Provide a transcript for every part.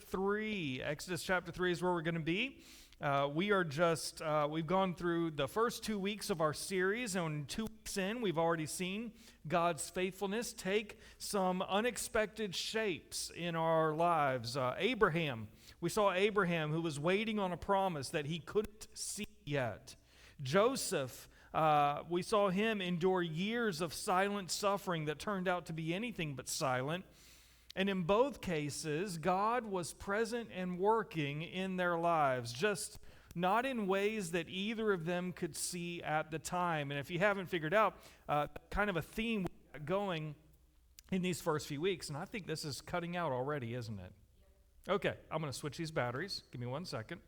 3. Exodus chapter 3 is where we're going to be. We've gone through the first 2 weeks of our series, and 2 weeks in, we've already seen God's faithfulness take some unexpected shapes in our lives. We saw Abraham, who was waiting on a promise that he couldn't see yet. Joseph, we saw him endure years of silent suffering that turned out to be anything but silent. And in both cases, God was present and working in their lives, just not in ways that either of them could see at the time. And if you haven't figured out kind of a theme we've got going in these first few weeks, and I think this is cutting out already, isn't it? Okay, I'm going to switch these batteries. Give me 1 second.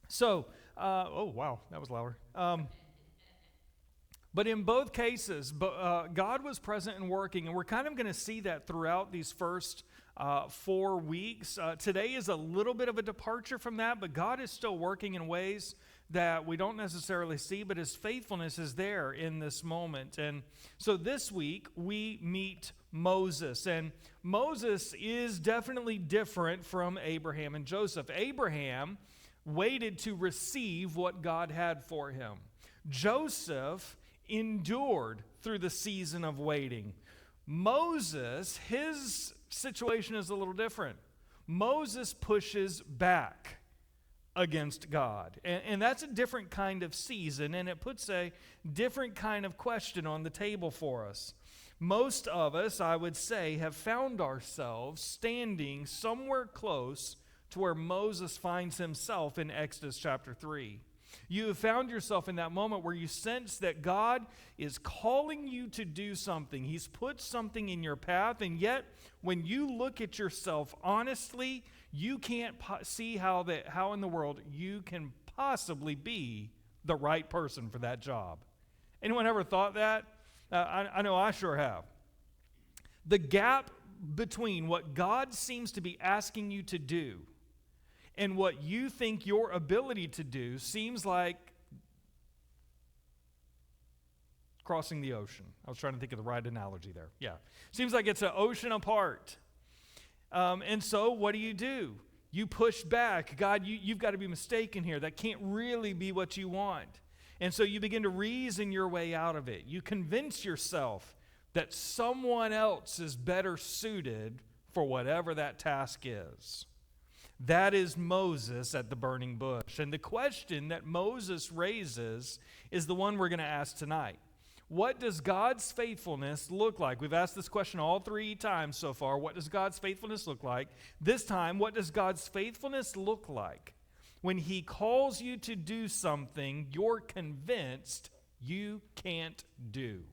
So, oh wow, that was louder. But in both cases, God was present and working, and we're kind of going to see that throughout these first 4 weeks. Today is a little bit of a departure from that, but God is still working in ways that we don't necessarily see, but His faithfulness is there in this moment. And so this week, we meet Moses, and Moses is definitely different from Abraham and Joseph. Abraham waited to receive what God had for him. Joseph endured through the season of waiting. Moses, his situation is a little different. Moses pushes back against God. And that's a different kind of season, and it puts a different kind of question on the table for us. Most of us, I would say, have found ourselves standing somewhere close to where Moses finds himself in Exodus chapter 3. You have found yourself in that moment where you sense that God is calling you to do something. He's put something in your path, and yet when you look at yourself honestly, you can't see how in the world you can possibly be the right person for that job. Anyone ever thought that? I know I sure have. The gap between what God seems to be asking you to do and what you think your ability to do seems like crossing the ocean. I was trying to think of the right analogy there. Yeah. Seems like it's an ocean apart. And so what do? You push back. God, you've got to be mistaken here. That can't really be what you want. And so you begin to reason your way out of it. You convince yourself that someone else is better suited for whatever that task is. That is Moses at the burning bush. And the question that Moses raises is the one we're going to ask tonight. What does God's faithfulness look like? We've asked this question all 3 times so far. What does God's faithfulness look like? This time, what does God's faithfulness look like when He calls you to do something you're convinced you can't do?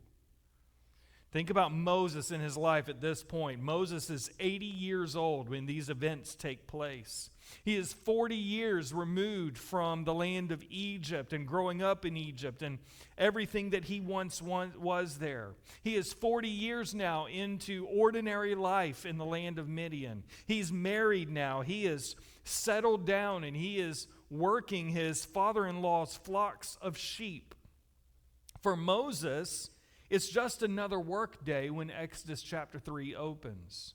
Think about Moses in his life at this point. Moses is 80 years old when these events take place. He is 40 years removed from the land of Egypt and growing up in Egypt and everything that he once was there. He is 40 years now into ordinary life in the land of Midian. He's married now. He is settled down and he is working his father-in-law's flocks of sheep. For Moses, it's just another work day when Exodus chapter 3 opens.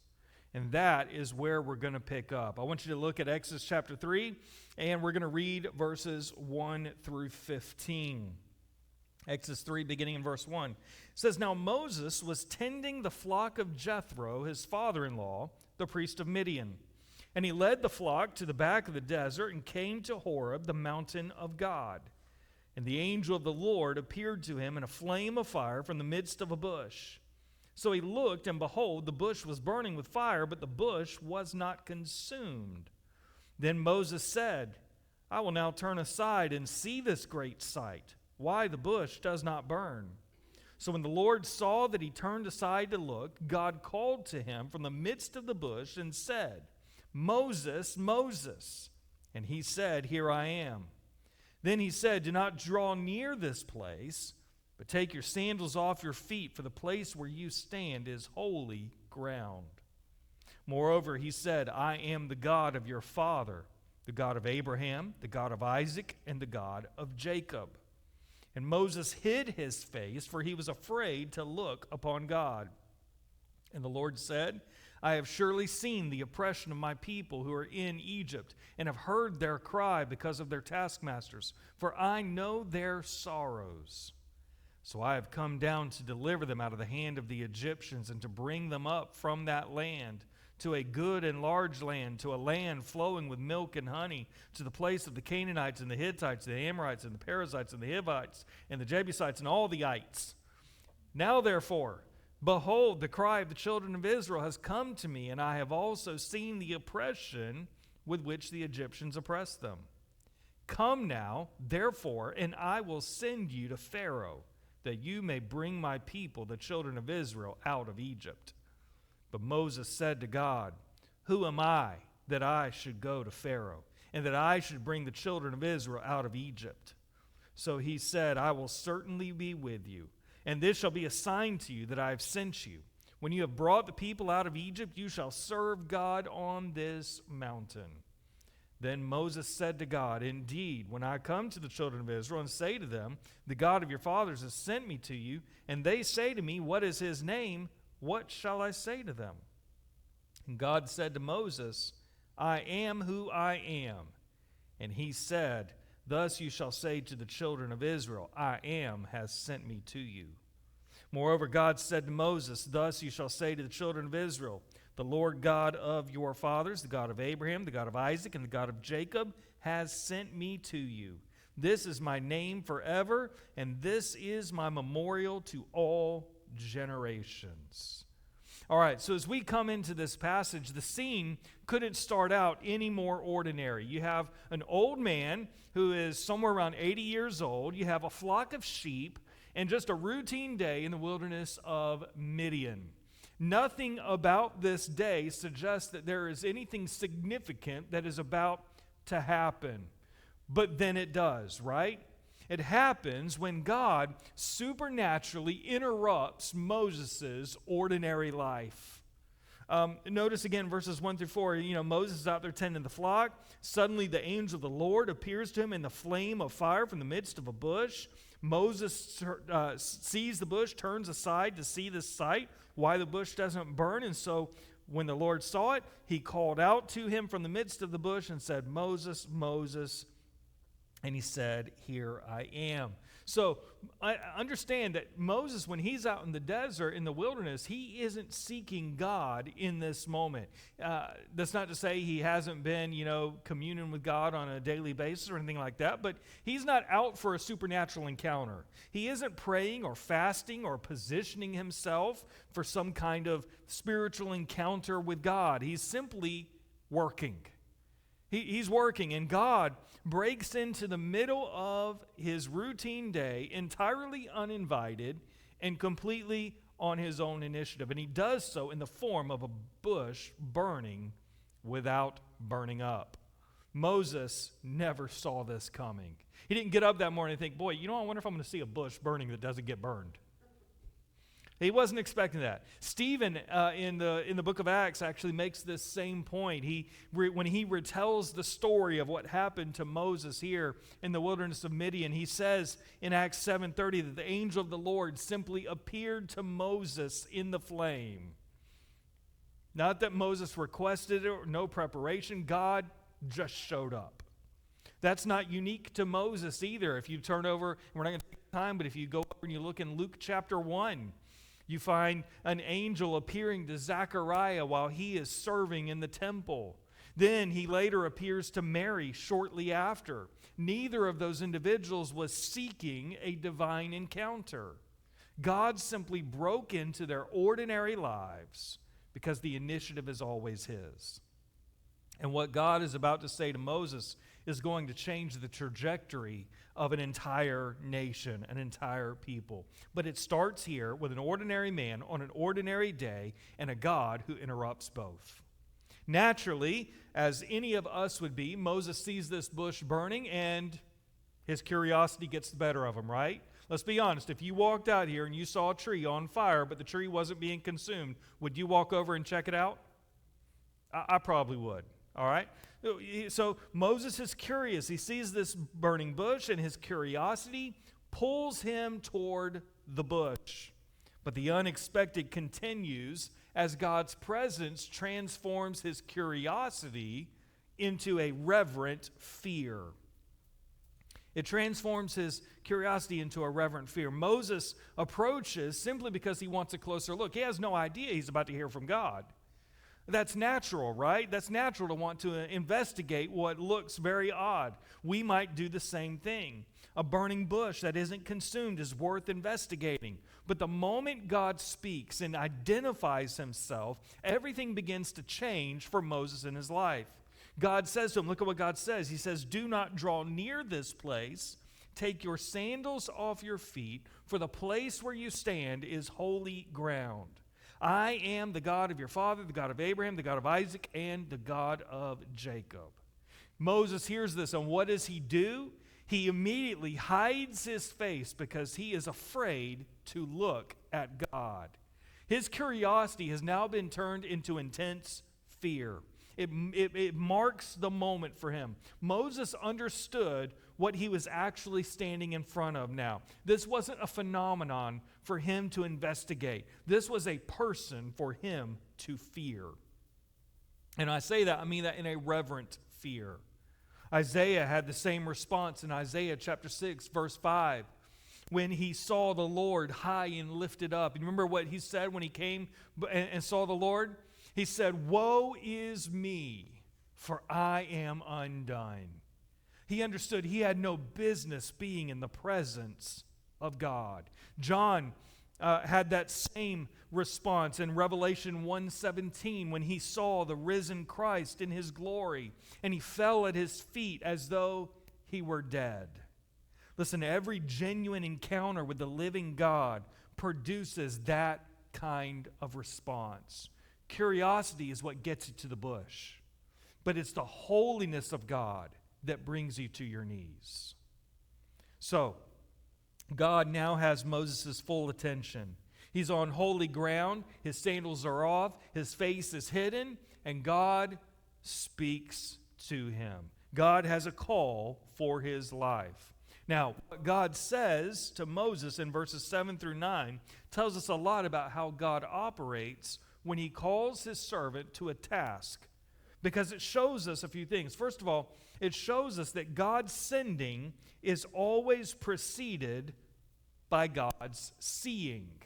And that is where we're going to pick up. I want you to look at Exodus chapter 3, and we're going to read verses 1 through 15. Exodus 3, beginning in verse 1. It says, "Now Moses was tending the flock of Jethro, his father-in-law, the priest of Midian. And he led the flock to the back of the desert and came to Horeb, the mountain of God. And the angel of the Lord appeared to him in a flame of fire from the midst of a bush. So he looked, and behold, the bush was burning with fire, but the bush was not consumed. Then Moses said, I will now turn aside and see this great sight, why the bush does not burn. So when the Lord saw that he turned aside to look, God called to him from the midst of the bush and said, Moses, Moses. And he said, Here I am. Then he said, Do not draw near this place, But take your sandals off your feet, for the place where you stand is holy ground. Moreover, he said, I am the God of your father, the God of Abraham, the God of Isaac, and the God of Jacob. And Moses hid his face, for he was afraid to look upon God. And the Lord said, I have surely seen the oppression of my people who are in Egypt, and have heard their cry because of their taskmasters, for I know their sorrows. So I have come down to deliver them out of the hand of the Egyptians, and to bring them up from that land to a good and large land, to a land flowing with milk and honey, to the place of the Canaanites and the Hittites, the Amorites and the Perizzites and the Hivites and the Jebusites and all the ites. Now therefore, behold, the cry of the children of Israel has come to me, and I have also seen the oppression with which the Egyptians oppress them. Come now, therefore, and I will send you to Pharaoh, that you may bring my people, the children of Israel, out of Egypt. But Moses said to God, Who am I that I should go to Pharaoh, and that I should bring the children of Israel out of Egypt? So he said, I will certainly be with you, and this shall be a sign to you that I have sent you. When you have brought the people out of Egypt, you shall serve God on this mountain. Then Moses said to God, Indeed, when I come to the children of Israel and say to them, The God of your fathers has sent me to you, and they say to me, What is his name? What shall I say to them? And God said to Moses, I am who I am. And he said, Thus you shall say to the children of Israel, I am has sent me to you. Moreover, God said to Moses, Thus you shall say to the children of Israel, The Lord God of your fathers, the God of Abraham, the God of Isaac, and the God of Jacob, has sent me to you. This is my name forever, and this is my memorial to all generations. All right, so as we come into this passage, the scene couldn't start out any more ordinary. You have an old man who is somewhere around 80 years old. You have a flock of sheep and just a routine day in the wilderness of Midian. Nothing about this day suggests that there is anything significant that is about to happen. But then it does, right? It happens when God supernaturally interrupts Moses' ordinary life. Notice again verses 1 through 4. Moses is out there tending the flock. Suddenly the angel of the Lord appears to him in the flame of fire from the midst of a bush. Moses sees the bush, turns aside to see this sight, why the bush doesn't burn. And so when the Lord saw it, he called out to him from the midst of the bush and said, Moses, Moses. And he said, Here I am. So I understand that Moses, when he's out in the desert, in the wilderness, he isn't seeking God in this moment. That's not to say he hasn't been, communing with God on a daily basis or anything like that, but he's not out for a supernatural encounter. He isn't praying or fasting or positioning himself for some kind of spiritual encounter with God. He's simply working. He's working, and God breaks into the middle of his routine day entirely uninvited and completely on his own initiative. And he does so in the form of a bush burning without burning up. Moses never saw this coming. He didn't get up that morning and think, boy, I wonder if I'm going to see a bush burning that doesn't get burned. He wasn't expecting that. Stephen, in the book of Acts, actually makes this same point. When he retells the story of what happened to Moses here in the wilderness of Midian, he says in Acts 7:30 that the angel of the Lord simply appeared to Moses in the flame. Not that Moses requested it or no preparation. God just showed up. That's not unique to Moses either. If you turn over, we're not going to take time, but if you go over and you look in Luke chapter 1, you find an angel appearing to Zechariah while he is serving in the temple. Then he later appears to Mary shortly after. Neither of those individuals was seeking a divine encounter. God simply broke into their ordinary lives because the initiative is always his. And what God is about to say to Moses is going to change the trajectory of an entire nation, an entire people. But it starts here with an ordinary man on an ordinary day and a God who interrupts both. Naturally, as any of us would be, Moses sees this bush burning and his curiosity gets the better of him, right? Let's be honest. If you walked out here and you saw a tree on fire, but the tree wasn't being consumed, would you walk over and check it out? I probably would. All right? So Moses is curious. He sees this burning bush, and his curiosity pulls him toward the bush. But the unexpected continues as God's presence transforms his curiosity into a reverent fear. It transforms his curiosity into a reverent fear. Moses approaches simply because he wants a closer look. He has no idea he's about to hear from God. That's natural, right? That's natural to want to investigate what looks very odd. We might do the same thing. A burning bush that isn't consumed is worth investigating. But the moment God speaks and identifies himself, everything begins to change for Moses in his life. God says to him, look at what God says. He says, "Do not draw near this place. Take your sandals off your feet, for the place where you stand is holy ground. I am the God of your father, the God of Abraham, the God of Isaac, and the God of Jacob." Moses hears this, and what does he do? He immediately hides his face because he is afraid to look at God. His curiosity has now been turned into intense fear. It marks the moment for him. Moses understood what he was actually standing in front of now. This wasn't a phenomenon for him to investigate. This was a person for him to fear. And I say that, I mean that in a reverent fear. Isaiah had the same response in Isaiah chapter 6, verse 5. When he saw the Lord high and lifted up. And remember what he said when he came and saw the Lord? He said, "Woe is me, for I am undone." He understood he had no business being in the presence of God. John had that same response in Revelation 1:17 when he saw the risen Christ in his glory, and he fell at his feet as though he were dead. Listen, every genuine encounter with the living God produces that kind of response. Curiosity is what gets you to the bush, but it's the holiness of God that brings you to your knees. So, God now has Moses' full attention. He's on holy ground, his sandals are off, his face is hidden, and God speaks to him. God has a call for his life. Now, what God says to Moses in verses 7 through 9 tells us a lot about how God operates when he calls his servant to a task, because it shows us a few things. First of all, it shows us that God's sending is always preceded by God's seeing.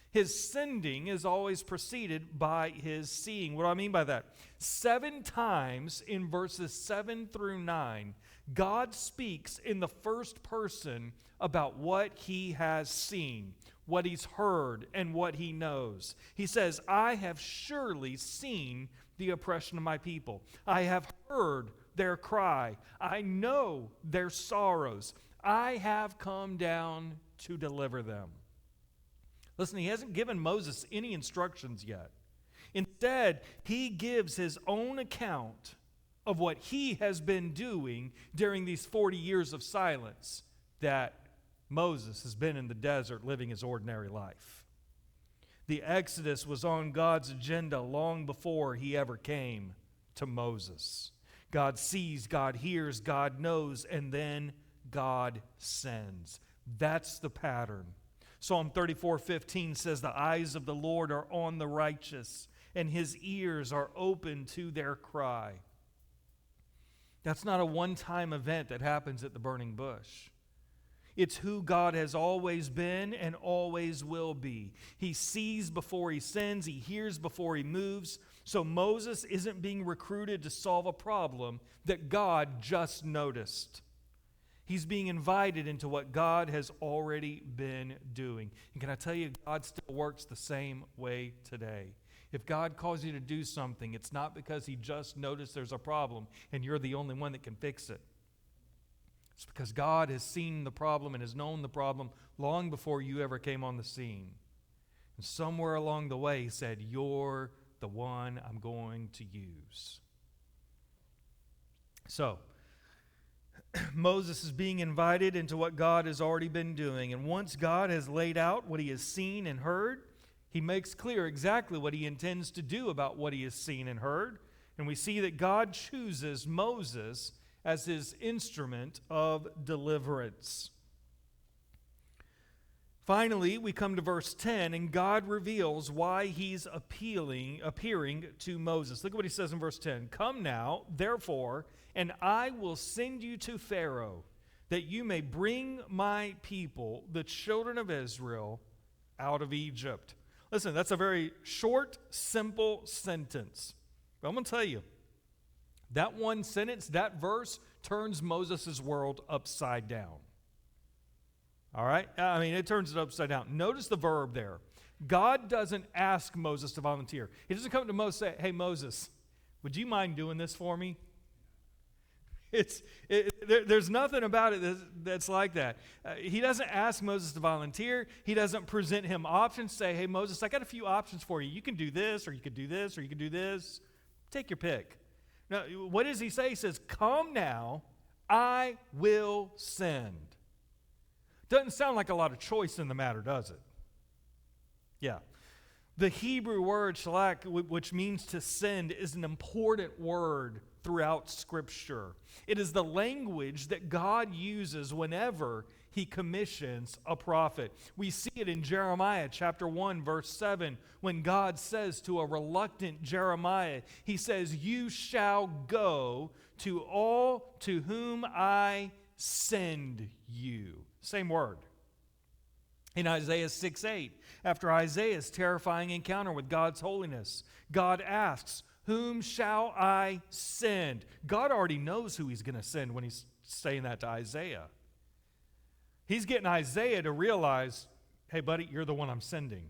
His sending is always preceded by his seeing. What do I mean by that? 7 times in verses 7 through 9, God speaks in the first person about what he has seen, what he's heard, and what he knows. He says, "I have surely seen the oppression of my people. I have heard their cry. I know their sorrows. I have come down to deliver them." Listen, he hasn't given Moses any instructions yet. Instead, he gives his own account of what he has been doing during these 40 years of silence that Moses has been in the desert living his ordinary life. The Exodus was on God's agenda long before he ever came to Moses. God sees, God hears, God knows, and then God sends. That's the pattern. Psalm 34:15 says, "The eyes of the Lord are on the righteous, and his ears are open to their cry." That's not a one-time event that happens at the burning bush. It's who God has always been and always will be. He sees before he sends, he hears before he moves. So Moses isn't being recruited to solve a problem that God just noticed. He's being invited into what God has already been doing. And can I tell you, God still works the same way today. If God calls you to do something, it's not because he just noticed there's a problem and you're the only one that can fix it. It's because God has seen the problem and has known the problem long before you ever came on the scene. And somewhere along the way, he said, "You're the one I'm going to use." So, Moses is being invited into what God has already been doing. And once God has laid out what he has seen and heard, he makes clear exactly what he intends to do about what he has seen and heard. And we see that God chooses Moses as his instrument of deliverance. Finally, we come to verse 10, and God reveals why he's appearing to Moses. Look at what he says in verse 10. Come now, therefore, and I will send you to Pharaoh, that you may bring my people, the children of Israel, out of Egypt. Listen, that's a very short, simple sentence. But I'm going to tell you, that one sentence, that verse, turns Moses' world upside down. All right? I mean, it turns it upside down. Notice the verb there. God doesn't ask Moses to volunteer. He doesn't come to Moses and say, hey, Moses, would you mind doing this for me? There's nothing about it that's like that. He doesn't ask Moses to volunteer. He doesn't present him options, say, hey, Moses, I got a few options for you. You can do this, or you could do this, or you could do this. Take your pick. Now, what does he say? He says, come now, I will send. Doesn't sound like a lot of choice in the matter, does it? Yeah. The Hebrew word shalak, which means to send, is an important word throughout Scripture. It is the language that God uses whenever he commissions a prophet. We see it in Jeremiah chapter 1, verse 7, when God says to a reluctant Jeremiah, he says, you shall go to all to whom I send you. Same word. In Isaiah 6:8, after Isaiah's terrifying encounter with God's holiness, God asks, whom shall I send? God already knows who he's going to send when he's saying that to Isaiah. He's getting Isaiah to realize, hey, buddy, you're the one I'm sending.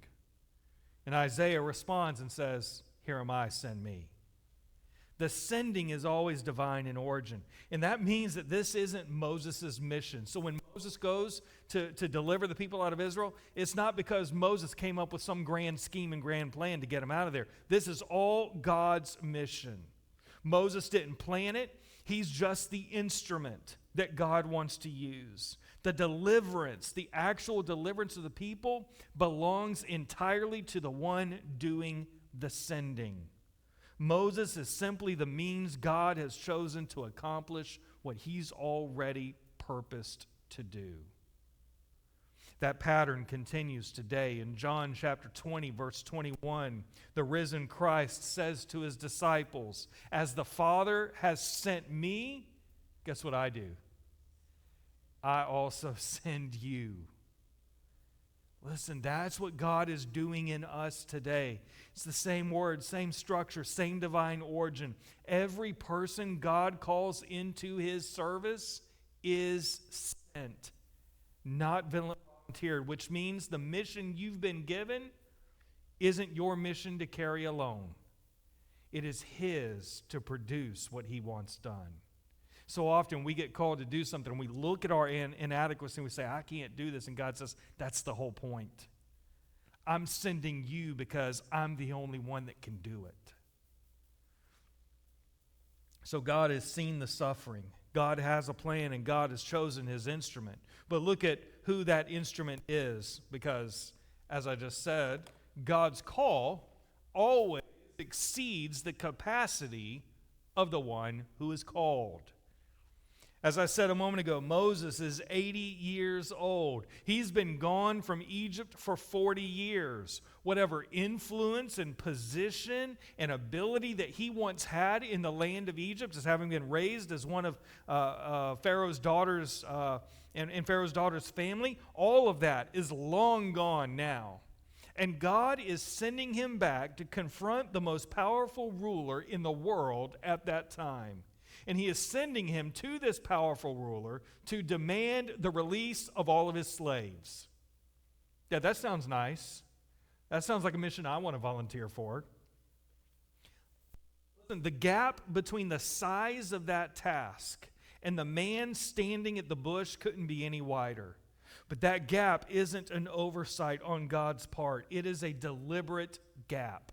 And Isaiah responds and says, here am I, send me. The sending is always divine in origin. And that means that this isn't Moses' mission. So when Moses goes to deliver the people out of Israel, it's not because Moses came up with some grand scheme and grand plan to get them out of there. This is all God's mission. Moses didn't plan it. He's just the instrument that God wants to use. The deliverance, the actual deliverance of the people, belongs entirely to the one doing the sending. Moses is simply the means God has chosen to accomplish what he's already purposed to do. That pattern continues today. In John chapter 20, verse 21, the risen Christ says to his disciples, as the Father has sent me, guess what I do? I also send you. Listen, that's what God is doing in us today. It's the same word, same structure, same divine origin. Every person God calls into his service is sent, not volunteered, which means the mission you've been given isn't your mission to carry alone. It is his to produce what he wants done. So often we get called to do something and we look at our inadequacy and we say, I can't do this. And God says, that's the whole point. I'm sending you because I'm the only one that can do it. So God has seen the suffering. God has a plan and God has chosen his instrument. But look at who that instrument is, because as I just said, God's call always exceeds the capacity of the one who is called. As I said a moment ago, Moses is 80 years old. He's been gone from Egypt for 40 years. Whatever influence and position and ability that he once had in the land of Egypt, as having been raised as one of Pharaoh's daughters in Pharaoh's daughter's family, all of that is long gone now. And God is sending him back to confront the most powerful ruler in the world at that time. And he is sending him to this powerful ruler to demand the release of all of his slaves. Yeah, that sounds nice. That sounds like a mission I want to volunteer for. Listen, the gap between the size of that task and the man standing at the bush couldn't be any wider. But that gap isn't an oversight on God's part. It is a deliberate gap.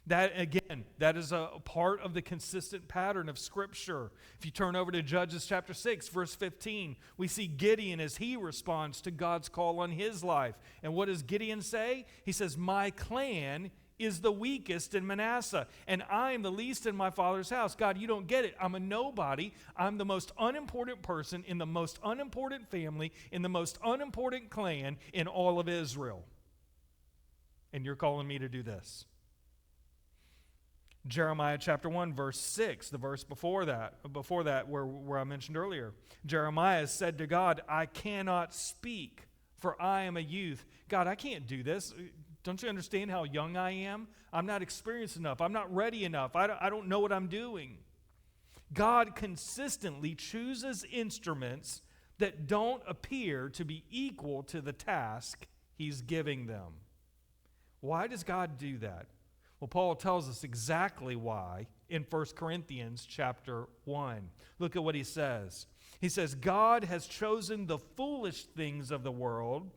That, again, that is a part of the consistent pattern of Scripture. If you turn over to Judges chapter 6, verse 15, we see Gideon as he responds to God's call on his life. And what does Gideon say? He says, my clan is the weakest in Manasseh, and I am the least in my father's house. God, you don't get it. I'm a nobody. I'm the most unimportant person in the most unimportant family, in the most unimportant clan in all of Israel. And you're calling me to do this. Jeremiah chapter 1, verse 6, the verse before that where I mentioned earlier. Jeremiah said to God, I cannot speak, for I am a youth. God, I can't do this. Don't you understand how young I am? I'm not experienced enough. I'm not ready enough. I don't know what I'm doing. God consistently chooses instruments that don't appear to be equal to the task he's giving them. Why does God do that? Well, Paul tells us exactly why in 1 Corinthians chapter 1. Look at what he says. He says, God has chosen the foolish things of the world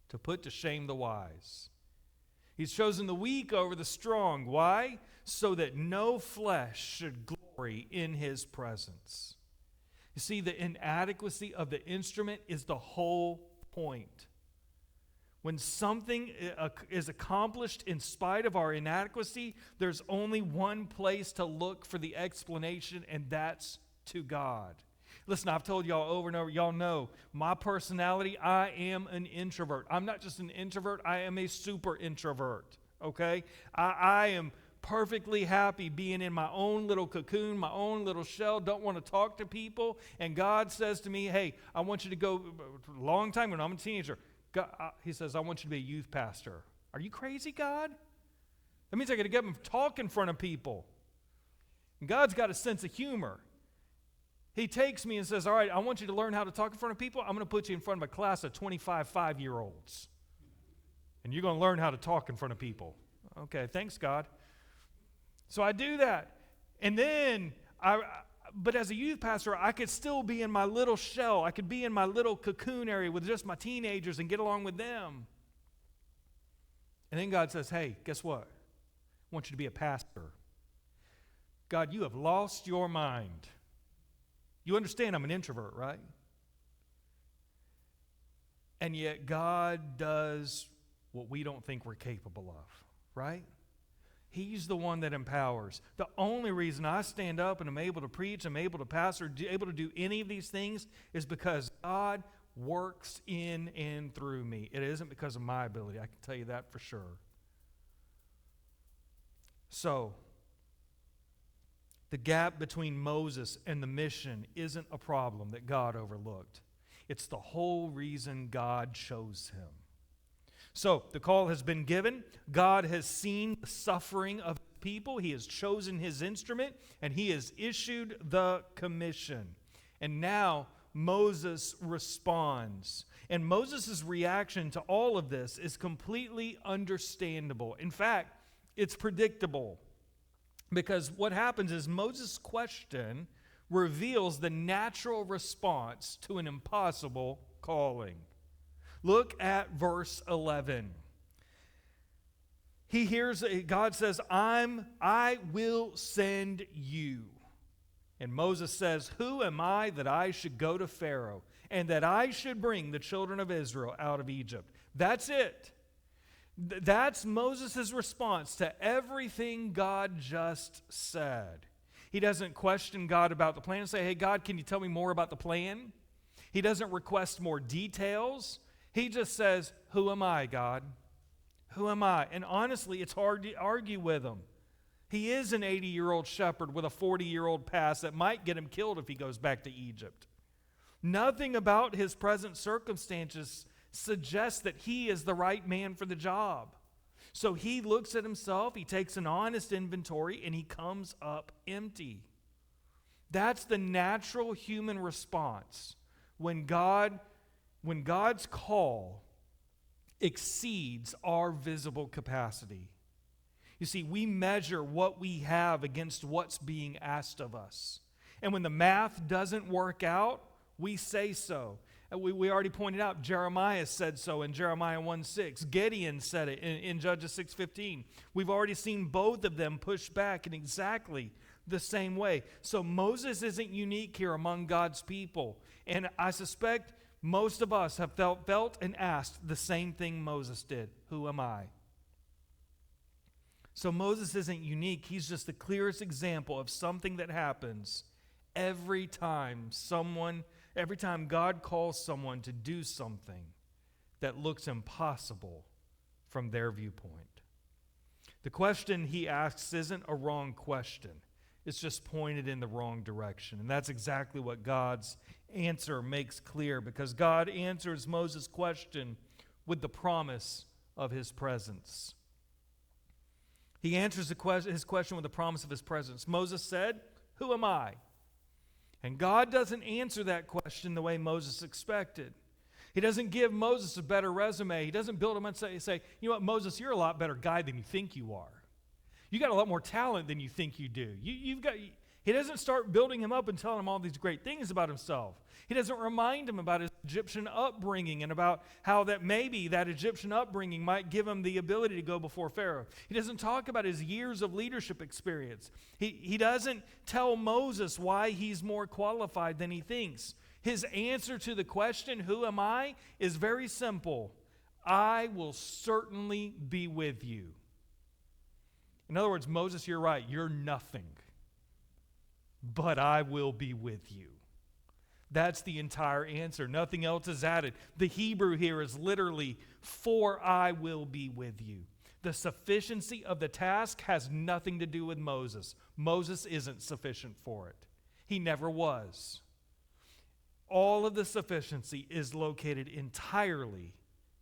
to put to shame the wise. He's chosen the weak over the strong. Why? So that no flesh should glory in his presence. You see, the inadequacy of the instrument is the whole point. When something is accomplished in spite of our inadequacy, there's only one place to look for the explanation, and that's to God. Listen, I've told y'all over and over, y'all know my personality, I am an introvert. I'm not just an introvert, I am a super introvert, okay? I am perfectly happy being in my own little cocoon, my own little shell, don't want to talk to people, and God says to me, hey, I want you to go, a long time when I'm a teenager, God, he says, I want you to be a youth pastor. Are you crazy, God? That means I got to get him to talk in front of people. And God's got a sense of humor. He takes me and says, all right, I want you to learn how to talk in front of people. I'm going to put you in front of a class of 25 5-year-olds. And you're going to learn how to talk in front of people. Okay, thanks, God. So I do that. And then but as a youth pastor, I could still be in my little shell. I could be in my little cocoon area with just my teenagers and get along with them. And then God says, hey, guess what? I want you to be a pastor. God, you have lost your mind. You understand I'm an introvert, right? And yet God does what we don't think we're capable of, right? He's the one that empowers. The only reason I stand up and I'm able to preach, I'm able to pastor, able to do any of these things is because God works in and through me. It isn't because of my ability. I can tell you that for sure. So, the gap between Moses and the mission isn't a problem that God overlooked. It's the whole reason God chose him. So, the call has been given. God has seen the suffering of people. He has chosen his instrument, and he has issued the commission. And now, Moses responds. And Moses' reaction to all of this is completely understandable. In fact, it's predictable. Because what happens is Moses' question reveals the natural response to an impossible calling. Look at verse 11. He hears, God says, I will send you. And Moses says, who am I that I should go to Pharaoh and that I should bring the children of Israel out of Egypt? That's it. That's Moses' response to everything God just said. He doesn't question God about the plan and say, hey, God, can you tell me more about the plan? He doesn't request more details. He just says, who am I, God? Who am I? And honestly, it's hard to argue with him. He is an 80-year-old shepherd with a 40-year-old past that might get him killed if he goes back to Egypt. Nothing about his present circumstances suggests that he is the right man for the job. So he looks at himself, he takes an honest inventory, and he comes up empty. That's the natural human response when God's call exceeds our visible capacity. You see, we measure what we have against what's being asked of us. And when the math doesn't work out, we say so. We already pointed out Jeremiah said so in Jeremiah 1:6. Gideon said it in Judges 6:15. We've already seen both of them push back in exactly the same way. So Moses isn't unique here among God's people. And I suspect most of us have felt and asked the same thing Moses did. Who am I? So Moses isn't unique. He's just the clearest example of something that happens every time God calls someone to do something that looks impossible from their viewpoint. The question he asks isn't a wrong question. It's just pointed in the wrong direction. And that's exactly what God's answer makes clear, because God answers Moses' question with the promise of his presence. He answers his question with the promise of his presence. Moses said, "Who am I?" And God doesn't answer that question the way Moses expected. He doesn't give Moses a better resume. He doesn't build him and say, "You know what, Moses, you're a lot better guy than you think you are. You got a lot more talent than you think you do." He doesn't start building him up and telling him all these great things about himself. He doesn't remind him about his Egyptian upbringing and about how that maybe that Egyptian upbringing might give him the ability to go before Pharaoh. He doesn't talk about his years of leadership experience. He doesn't tell Moses why he's more qualified than he thinks. His answer to the question, "Who am I?" is very simple. "I will certainly be with you." In other words, Moses, you're right. You're nothing. But I will be with you. That's the entire answer. Nothing else is added. The Hebrew here is literally, "For I will be with you." The sufficiency of the task has nothing to do with Moses. Moses isn't sufficient for it. He never was. All of the sufficiency is located entirely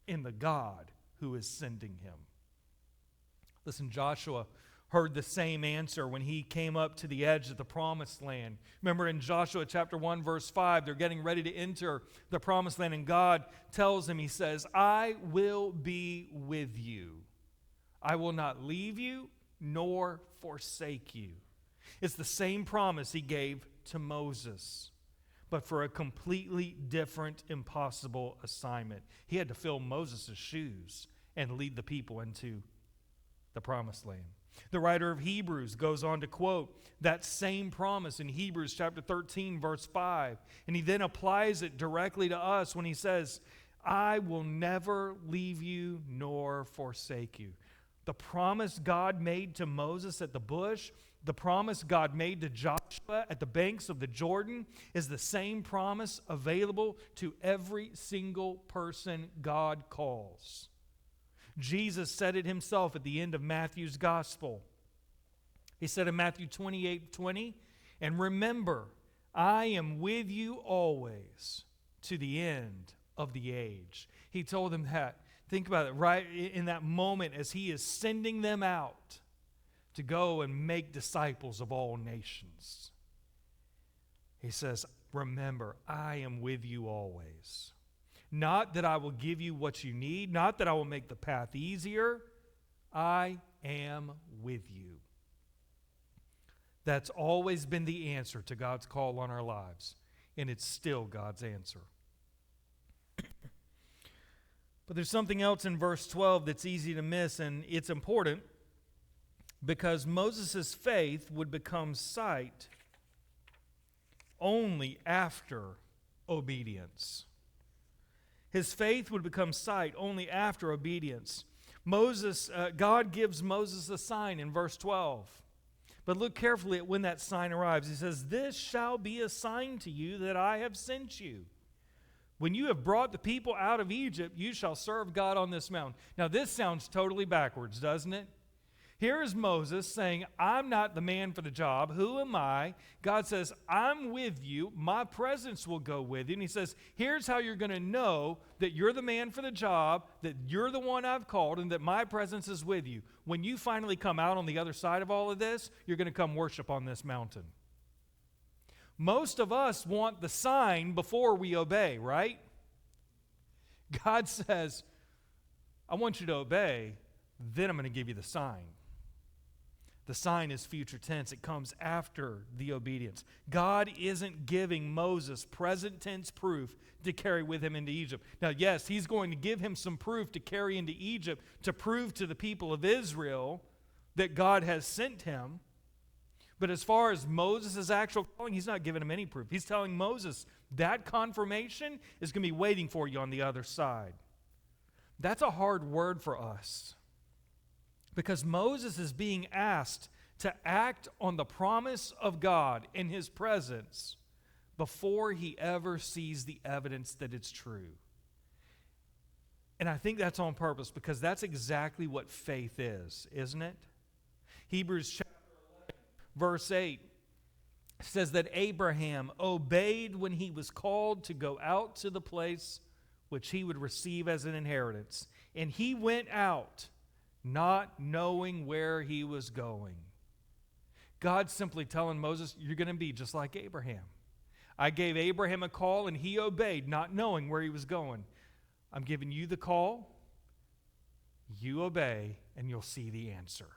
in the God who is sending him. Listen, Joshua heard the same answer when he came up to the edge of the promised land. Remember in Joshua chapter 1, verse 5, they're getting ready to enter the promised land, and God tells him, he says, "I will be with you. I will not leave you nor forsake you." It's the same promise he gave to Moses, but for a completely different, impossible assignment. He had to fill Moses' shoes and lead the people into the promised land. The writer of Hebrews goes on to quote that same promise in Hebrews chapter 13, verse 5. And he then applies it directly to us when he says, "I will never leave you nor forsake you." The promise God made to Moses at the bush, the promise God made to Joshua at the banks of the Jordan, is the same promise available to every single person God calls. Jesus said it himself at the end of Matthew's gospel. He said in Matthew 28:20, "And remember, I am with you always to the end of the age." He told them that. Think about it, right in that moment as he is sending them out to go and make disciples of all nations. He says, "Remember, I am with you always. Not that I will give you what you need, not that I will make the path easier. I am with you." That's always been the answer to God's call on our lives, and it's still God's answer. But there's something else in verse 12 that's easy to miss, and it's important because Moses' faith would become sight only after obedience. His faith would become sight only after obedience. God gives Moses a sign in verse 12. But look carefully at when that sign arrives. He says, "This shall be a sign to you that I have sent you. When you have brought the people out of Egypt, you shall serve God on this mountain." Now this sounds totally backwards, doesn't it? Here is Moses saying, "I'm not the man for the job. Who am I?" God says, "I'm with you. My presence will go with you." And he says, "Here's how you're going to know that you're the man for the job, that you're the one I've called, and that my presence is with you. When you finally come out on the other side of all of this, you're going to come worship on this mountain." Most of us want the sign before we obey, right? God says, "I want you to obey, then I'm going to give you the sign." The sign is future tense. It comes after the obedience. God isn't giving Moses present tense proof to carry with him into Egypt. Now, yes, he's going to give him some proof to carry into Egypt to prove to the people of Israel that God has sent him. But as far as Moses' actual calling, he's not giving him any proof. He's telling Moses that confirmation is going to be waiting for you on the other side. That's a hard word for us, because Moses is being asked to act on the promise of God in his presence before he ever sees the evidence that it's true. And I think that's on purpose, because that's exactly what faith is, isn't it? Hebrews chapter 11, verse 8 says that Abraham obeyed when he was called to go out to the place which he would receive as an inheritance. And he went out not knowing where he was going. God's simply telling Moses, you're going to be just like Abraham. I gave Abraham a call and he obeyed, not knowing where he was going. I'm giving you the call, you obey, and you'll see the answer.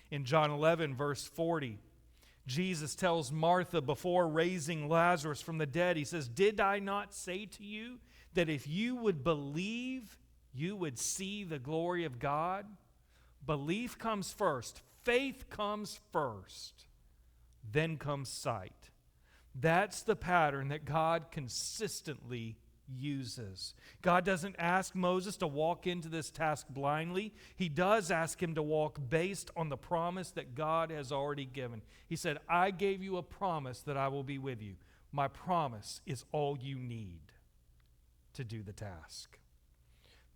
In John 11, verse 40, Jesus tells Martha before raising Lazarus from the dead, he says, did I not say to you that if you would believe, you would see the glory of God? Belief comes first. Faith comes first. Then comes sight. That's the pattern that God consistently uses. God doesn't ask Moses to walk into this task blindly. He does ask him to walk based on the promise that God has already given. He said, I gave you a promise that I will be with you. My promise is all you need to do the task.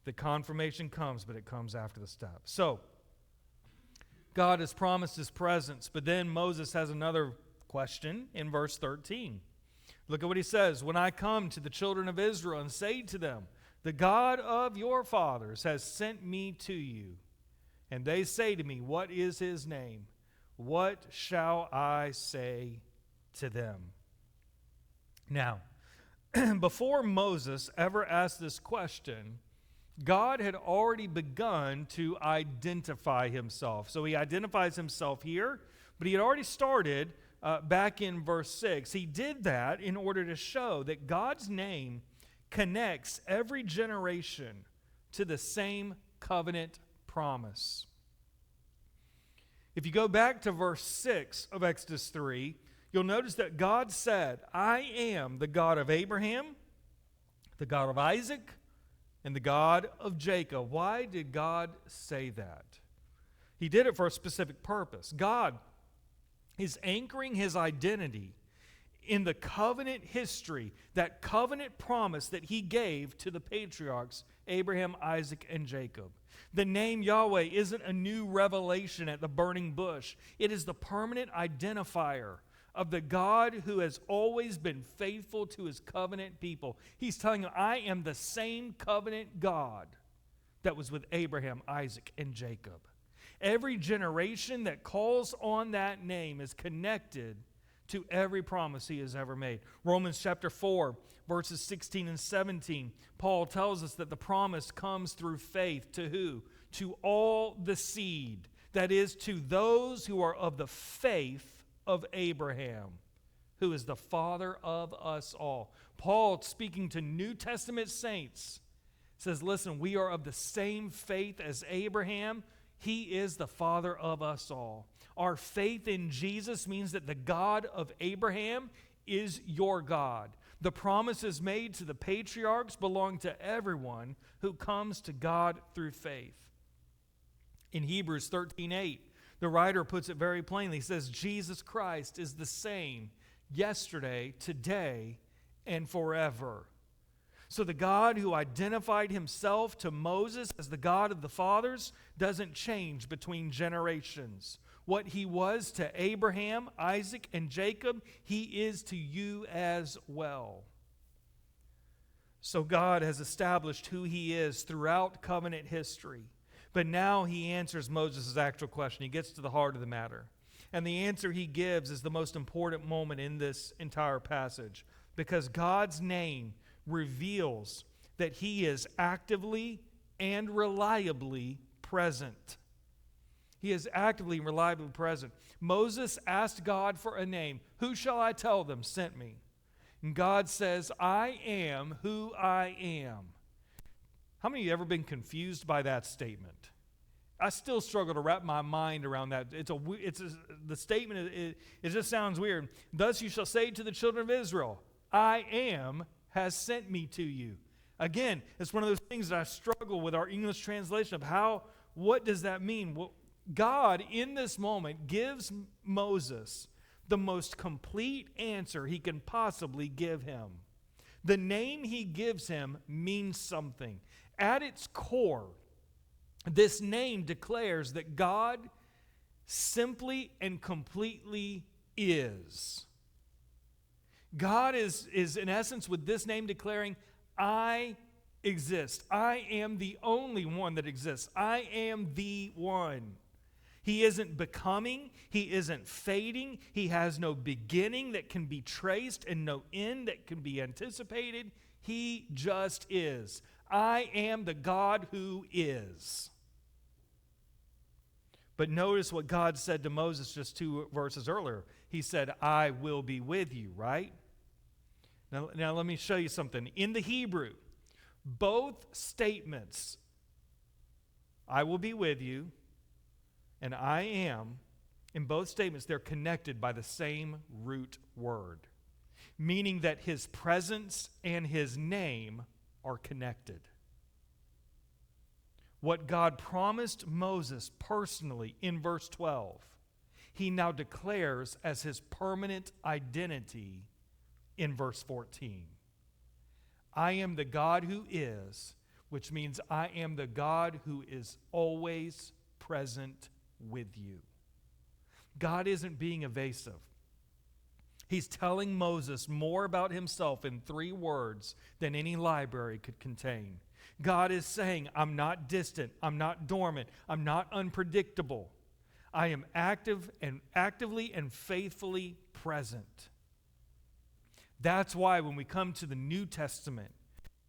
The confirmation comes, but it comes after the step. So, God has promised his presence, but then Moses has another question in verse 13. Look at what he says. When I come to the children of Israel and say to them, the God of your fathers has sent me to you, and they say to me, what is his name? What shall I say to them? Now, before Moses ever asked this question, God had already begun to identify himself. So he identifies himself here, but he had already started back in verse 6. He did that in order to show that God's name connects every generation to the same covenant promise. If you go back to verse 6 of Exodus 3, you'll notice that God said, I am the God of Abraham, the God of Isaac, and the God of Jacob. Why did God say that? He did it for a specific purpose. God is anchoring his identity in the covenant history, that covenant promise that he gave to the patriarchs, Abraham, Isaac, and Jacob. The name Yahweh isn't a new revelation at the burning bush. It is the permanent identifier of the God who has always been faithful to his covenant people. He's telling them, I am the same covenant God that was with Abraham, Isaac, and Jacob. Every generation that calls on that name is connected to every promise he has ever made. Romans chapter 4, verses 16 and 17, Paul tells us that the promise comes through faith to who? To all the seed, that is, to those who are of the faith of Abraham, who is the father of us all. Paul, speaking to New Testament saints, says, listen, we are of the same faith as Abraham. He is the father of us all. Our faith in Jesus means that the God of Abraham is your God. The promises made to the patriarchs belong to everyone who comes to God through faith. In Hebrews 13:8, the writer puts it very plainly. He says, Jesus Christ is the same yesterday, today, and forever. So the God who identified himself to Moses as the God of the fathers doesn't change between generations. What he was to Abraham, Isaac, and Jacob, he is to you as well. So God has established who he is throughout covenant history. But now he answers Moses' actual question. He gets to the heart of the matter. And the answer he gives is the most important moment in this entire passage, because God's name reveals that he is actively and reliably present. He is actively and reliably present. Moses asked God for a name. Who shall I tell them sent me? And God says, I am who I am. How many of you have ever been confused by that statement? I still struggle to wrap my mind around that. The statement, it just sounds weird. Thus you shall say to the children of Israel, I am has sent me to you. Again, it's one of those things that I struggle with our English translation of what does that mean? Well, God, in this moment, gives Moses the most complete answer he can possibly give him. The name he gives him means something. At its core, this name declares that God simply and completely is. God is in essence, with this name declaring, I exist. I am the only one that exists. I am the one. He isn't becoming. He isn't fading. He has no beginning that can be traced and no end that can be anticipated. He just is. I am the God who is. But notice what God said to Moses just 2 verses earlier. He said, I will be with you, right? Now let me show you something. In the Hebrew, both statements, I will be with you, and I am, in both statements, they're connected by the same root word, meaning that his presence and his name are connected. What God promised Moses personally in verse 12, he now declares as his permanent identity in verse 14. I am the God who is, which means I am the God who is always present with you. God isn't being evasive. He's telling Moses more about himself in 3 words than any library could contain. God is saying, I'm not distant, I'm not dormant, I'm not unpredictable. I am actively and faithfully present. That's why when we come to the New Testament,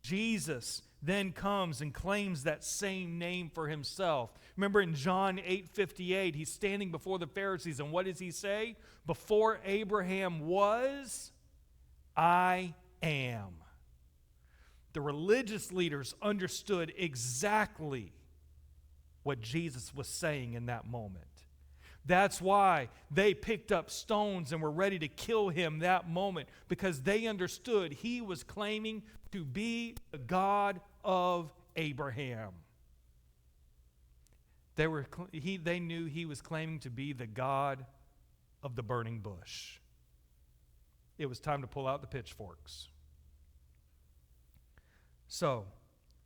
Jesus then comes and claims that same name for himself. Remember in John 8:58, he's standing before the Pharisees, and what does he say? Before Abraham was, I am. The religious leaders understood exactly what Jesus was saying in that moment. That's why they picked up stones and were ready to kill him that moment, because they understood he was claiming to be the God of Abraham. They knew he was claiming to be the God of the burning bush. It was time to pull out the pitchforks. So,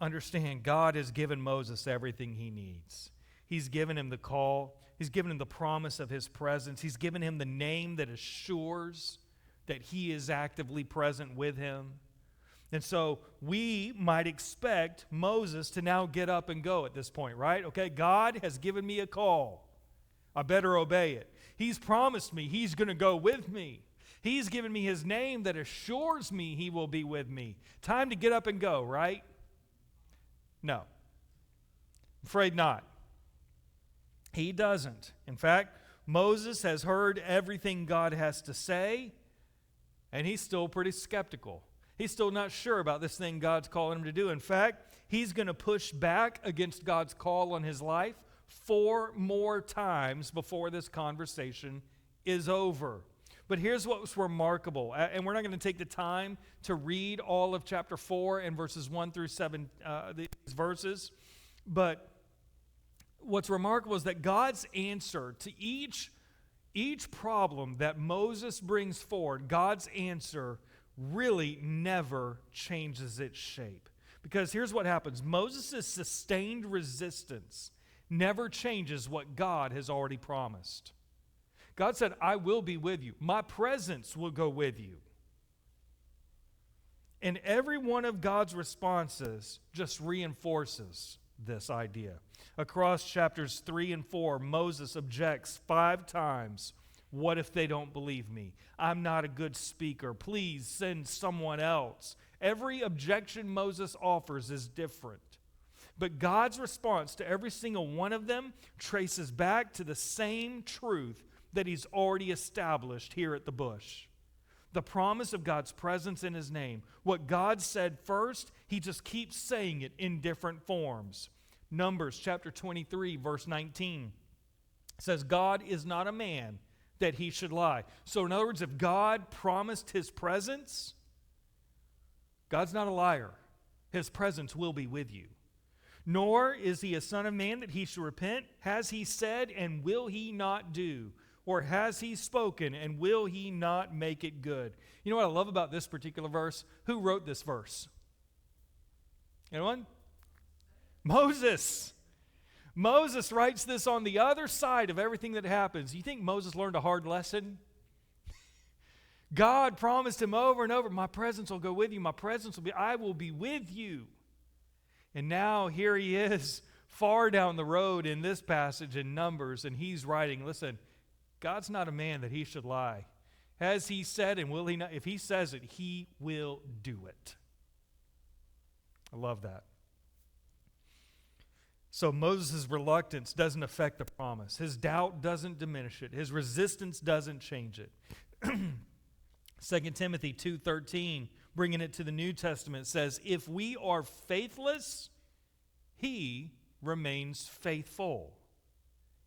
understand, God has given Moses everything he needs. He's given him the call. He's given him the promise of his presence. He's given him the name that assures that he is actively present with him. And so we might expect Moses to now get up and go at this point, right? Okay, God has given me a call. I better obey it. He's promised me he's going to go with me. He's given me his name that assures me he will be with me. Time to get up and go, right? No. Afraid not. He doesn't. In fact, Moses has heard everything God has to say, and he's still pretty skeptical. He's still not sure about this thing God's calling him to do. In fact, he's going to push back against God's call on his life 4 more times before this conversation is over. But here's what's remarkable, and we're not going to take the time to read all of chapter 4 and verses 1 through 7, these verses, but what's remarkable is that God's answer to each problem that Moses brings forward, God's answer really never changes its shape. Because here's what happens. Moses' sustained resistance never changes what God has already promised. God said, I will be with you. My presence will go with you. And every one of God's responses just reinforces this idea. Across chapters 3 and 4, Moses objects 5 times. What if they don't believe me? I'm not a good speaker. Please send someone else. Every objection Moses offers is different. But God's response to every single one of them traces back to the same truth that he's already established here at the bush. The promise of God's presence in his name. What God said first, he just keeps saying it in different forms. Numbers chapter 23, verse 19 says, God is not a man that he should lie. So in other words, if God promised his presence, God's not a liar. His presence will be with you. Nor is he a son of man that he should repent. Has he said, and will he not do? Or has he spoken, and will he not make it good? You know what I love about this particular verse? Who wrote this verse? Anyone? Moses. Moses writes this on the other side of everything that happens. You think Moses learned a hard lesson? God promised him over and over, my presence will go with you. I will be with you. And now here he is, far down the road in this passage in Numbers, and he's writing, listen, God's not a man that he should lie. Has he said, and will he not? If he says it, he will do it. I love that. So Moses' reluctance doesn't affect the promise. His doubt doesn't diminish it. His resistance doesn't change it. 2 Timothy 2:13, bringing it to the New Testament, says, if we are faithless, he remains faithful.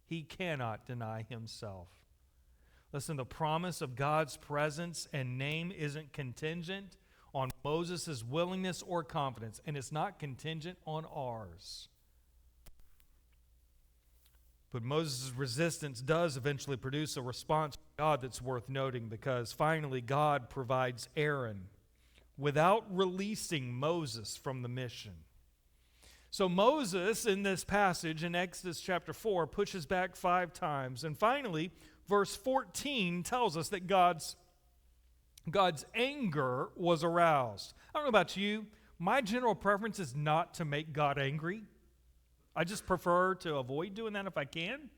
He cannot deny himself. Listen, the promise of God's presence and name isn't contingent on Moses' willingness or confidence, and it's not contingent on ours. But Moses' resistance does eventually produce a response from God that's worth noting, because finally God provides Aaron without releasing Moses from the mission. So Moses, in this passage in Exodus chapter 4, pushes back 5 times. And finally, verse 14 tells us that God's anger was aroused. I don't know about you. My general preference is not to make God angry. I just prefer to avoid doing that if I can.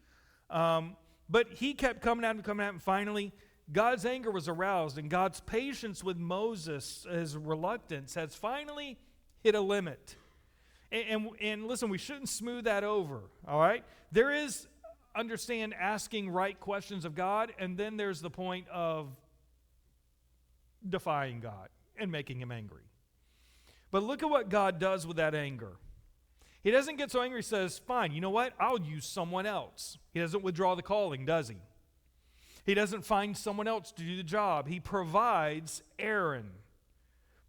But he kept coming out, and finally, God's anger was aroused, and God's patience with Moses, his reluctance, has finally hit a limit. And listen, we shouldn't smooth that over, all right? There is, understand, asking right questions of God, and then there's the point of defying God and making him angry. But look at what God does with that anger. He doesn't get so angry, he says, fine, you know what? I'll use someone else. He doesn't withdraw the calling, does he? He doesn't find someone else to do the job. He provides Aaron.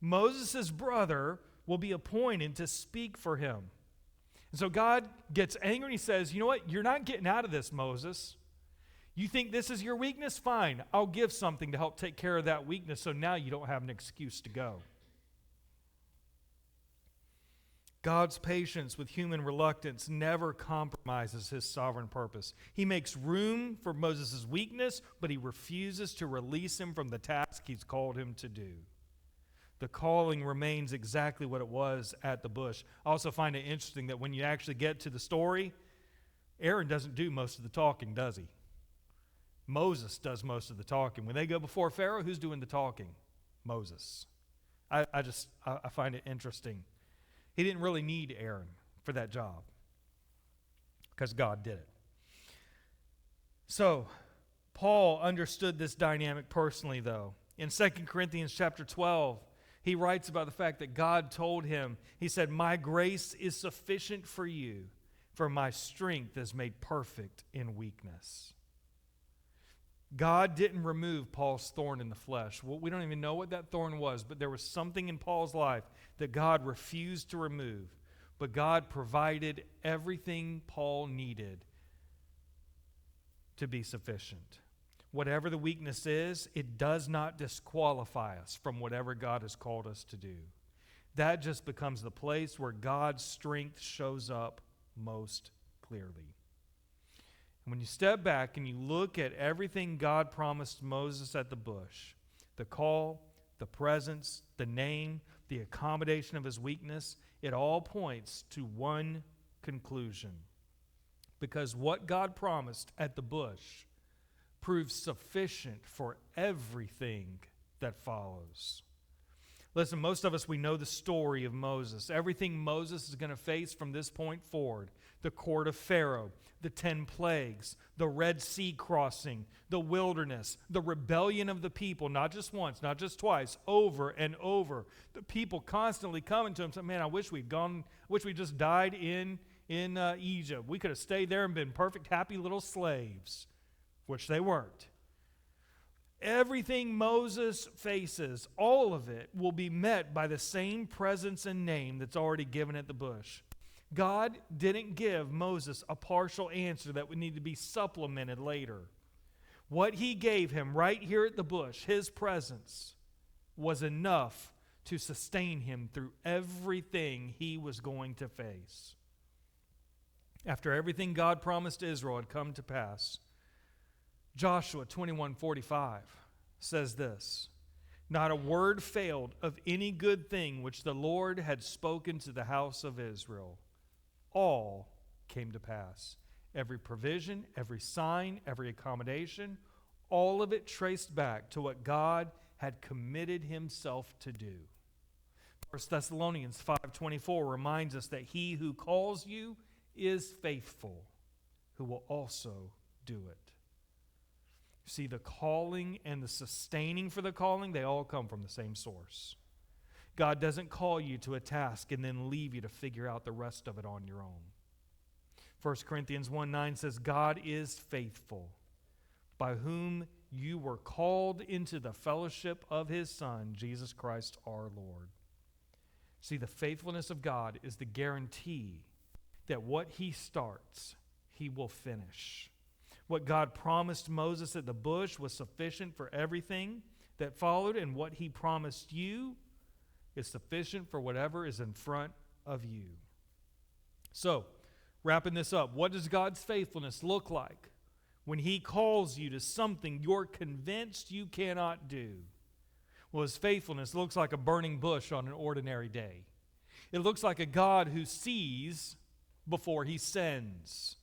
Moses' brother will be appointed to speak for him. And so God gets angry and he says, you know what? You're not getting out of this, Moses. You think this is your weakness? Fine. I'll give something to help take care of that weakness, so now you don't have an excuse to go. God's patience with human reluctance never compromises his sovereign purpose. He makes room for Moses' weakness, but he refuses to release him from the task he's called him to do. The calling remains exactly what it was at the bush. I also find it interesting that when you actually get to the story, Aaron doesn't do most of the talking, does he? Moses does most of the talking. When they go before Pharaoh, who's doing the talking? Moses. I find it interesting. He didn't really need Aaron for that job because God did it. So, Paul understood this dynamic personally, though. In 2 Corinthians chapter 12, he writes about the fact that God told him, he said, my grace is sufficient for you, for my strength is made perfect in weakness. God didn't remove Paul's thorn in the flesh. Well, we don't even know what that thorn was, but there was something in Paul's life that God refused to remove. But God provided everything Paul needed to be sufficient. Whatever the weakness is, it does not disqualify us from whatever God has called us to do. That just becomes the place where God's strength shows up most clearly. And when you step back and you look at everything God promised Moses at the bush, the call, the presence, the name, the accommodation of his weakness, it all points to one conclusion. Because what God promised at the bush proves sufficient for everything that follows. Listen, most of us, we know the story of Moses. Everything Moses is going to face from this point forward: the court of Pharaoh, the 10 plagues, the Red Sea crossing, the wilderness, the rebellion of the people, not just once, not just twice, over and over. The people constantly coming to him saying, man, I wish we'd just died in Egypt. We could have stayed there and been perfect, happy little slaves, which they weren't. Everything Moses faces, all of it, will be met by the same presence and name that's already given at the bush. God didn't give Moses a partial answer that would need to be supplemented later. What he gave him right here at the bush, his presence, was enough to sustain him through everything he was going to face. After everything God promised Israel had come to pass, Joshua 21:45 says this: not a word failed of any good thing which the Lord had spoken to the house of Israel. All came to pass. Every provision, every sign, every accommodation, all of it traced back to what God had committed himself to do. 1 Thessalonians 5:24 reminds us that he who calls you is faithful, who will also do it. See, the calling and the sustaining for the calling, they all come from the same source. God doesn't call you to a task and then leave you to figure out the rest of it on your own. 1 Corinthians 1:9 says, God is faithful, by whom you were called into the fellowship of his Son, Jesus Christ our Lord. See, the faithfulness of God is the guarantee that what he starts, he will finish. What God promised Moses at the bush was sufficient for everything that followed, and what he promised you is sufficient for whatever is in front of you. So, wrapping this up, what does God's faithfulness look like when he calls you to something you're convinced you cannot do? Well, his faithfulness looks like a burning bush on an ordinary day. It looks like a God who sees before he sends,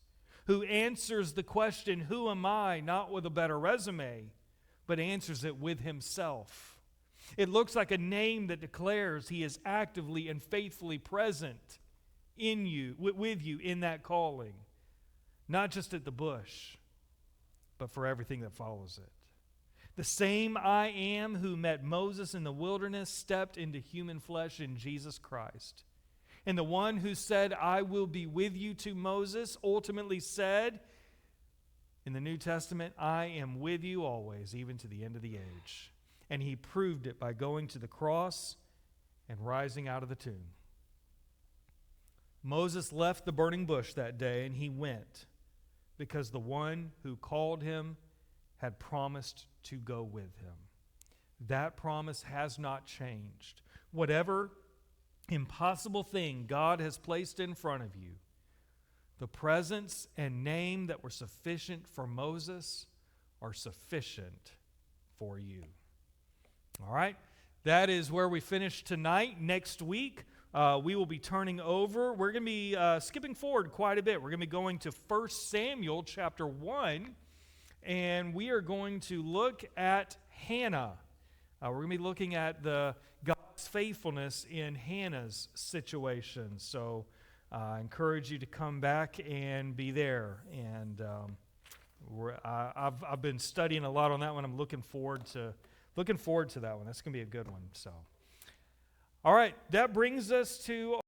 who answers the question, who am I, not with a better resume, but answers it with himself. It looks like a name that declares he is actively and faithfully present in you, with you in that calling, not just at the bush, but for everything that follows it. The same I am who met Moses in the wilderness stepped into human flesh in Jesus Christ. And the one who said, I will be with you to Moses, ultimately said in the New Testament, I am with you always, even to the end of the age. And he proved it by going to the cross and rising out of the tomb. Moses left the burning bush that day, and he went because the one who called him had promised to go with him. That promise has not changed. Whatever impossible thing God has placed in front of you, the presence and name that were sufficient for Moses are sufficient for you. All right, that is where we finish tonight. Next week, we will be turning over. We're going to be skipping forward quite a bit. We're going to be going to 1 Samuel chapter 1, and we are going to look at Hannah. We're going to be looking at the God's faithfulness in Hannah's situation. So I encourage you to come back and be there. And I've been studying a lot on that one. I'm looking forward to that one. That's going to be a good one. So, all right, that brings us to